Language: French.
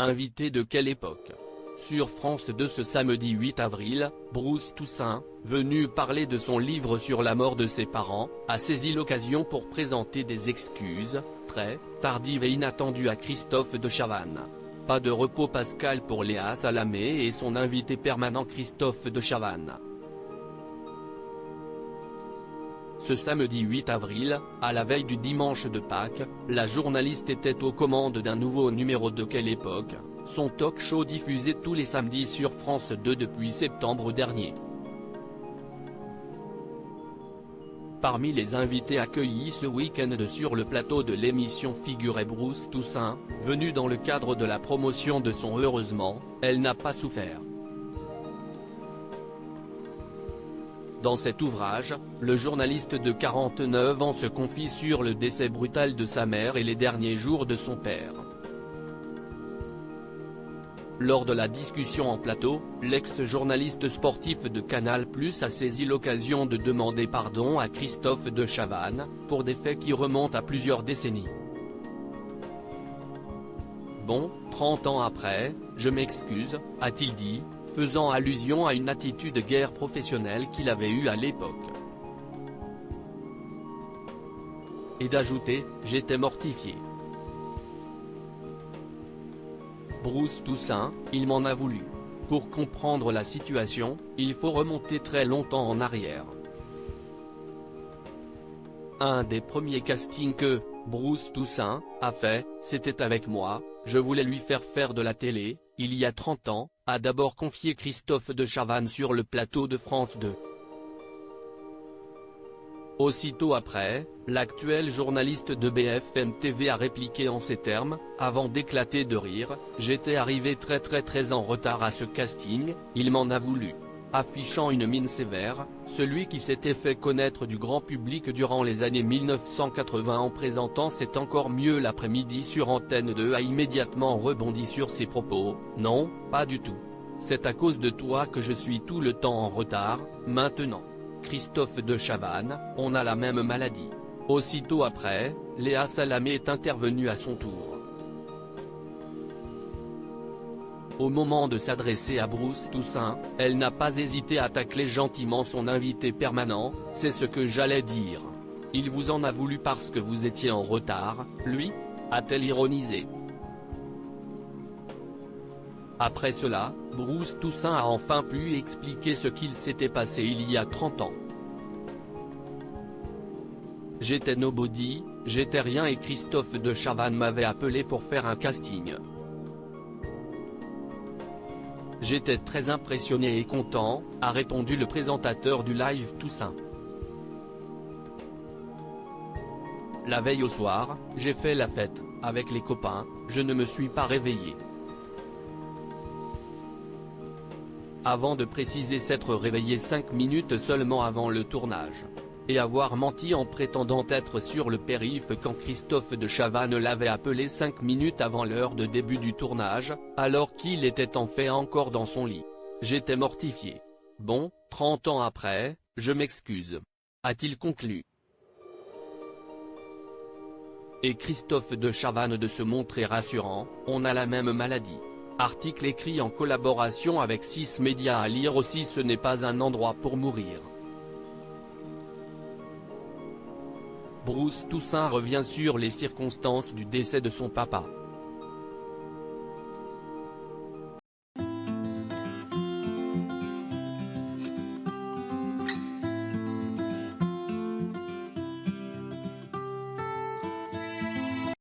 Invité de quelle époque? Sur France 2 ce samedi 8 avril, Bruce Toussaint, venu parler de son livre sur la mort de ses parents, a saisi l'occasion pour présenter des excuses, très tardives et inattendues à Christophe de Chavannes. Pas de repos pascal pour Léa Salamé et son invité permanent Christophe de Chavannes. Ce samedi 8 avril, à la veille du dimanche de Pâques, la journaliste était aux commandes d'un nouveau numéro de Quelle époque, son talk show diffusé tous les samedis sur France 2 depuis septembre dernier. Parmi les invités accueillis ce week-end sur le plateau de l'émission figurait Bruce Toussaint, venu dans le cadre de la promotion de son Heureusement, elle n'a pas souffert. Dans cet ouvrage, le journaliste de 49 ans se confie sur le décès brutal de sa mère et les derniers jours de son père. Lors de la discussion en plateau, l'ex-journaliste sportif de Canal+ a saisi l'occasion de demander pardon à Christophe de Chavannes, pour des faits qui remontent à plusieurs décennies. Bon, 30 ans après, je m'excuse, a-t-il dit, faisant allusion à une attitude guère professionnelle qu'il avait eue à l'époque. Et d'ajouter, j'étais mortifié. Bruce Toussaint, il m'en a voulu. Pour comprendre la situation, il faut remonter très longtemps en arrière. Un des premiers castings que Bruce Toussaint a fait, c'était avec moi, je voulais lui faire de la télé, il y a 30 ans, a d'abord confié Christophe de Chavannes sur le plateau de France 2. Aussitôt après, l'actuel journaliste de BFM TV a répliqué en ces termes, avant d'éclater de rire, j'étais arrivé très en retard à ce casting, il m'en a voulu. Affichant une mine sévère, celui qui s'était fait connaître du grand public durant les années 1980 en présentant C'est encore mieux l'après-midi sur Antenne 2 a immédiatement rebondi sur ses propos, non, pas du tout. C'est à cause de toi que je suis tout le temps en retard, maintenant. Christophe de Chavannes, on a la même maladie. Aussitôt après, Léa Salamé est intervenue à son tour. Au moment de s'adresser à Bruce Toussaint, elle n'a pas hésité à tacler gentiment son invité permanent, c'est ce que j'allais dire. Il vous en a voulu parce que vous étiez en retard, lui ? A-t-elle ironisé. Après cela, Bruce Toussaint a enfin pu expliquer ce qu'il s'était passé il y a 30 ans. J'étais nobody, j'étais rien et Christophe de Chavannes m'avait appelé pour faire un casting. J'étais très impressionné et content, a répondu le présentateur du live Toussaint. La veille au soir, j'ai fait la fête, avec les copains, je ne me suis pas réveillé. Avant de préciser s'être réveillé 5 minutes seulement avant le tournage. Et avoir menti en prétendant être sur le périph' quand Christophe de Chavannes l'avait appelé 5 minutes avant l'heure de début du tournage, alors qu'il était en fait encore dans son lit. J'étais mortifié. Bon, 30 ans après, je m'excuse. A-t-il conclu. Et Christophe de Chavannes de se montrer rassurant, on a la même maladie. Article écrit en collaboration avec 6 médias à lire aussi Ce n'est pas un endroit pour mourir. Bruce Toussaint revient sur les circonstances du décès de son papa.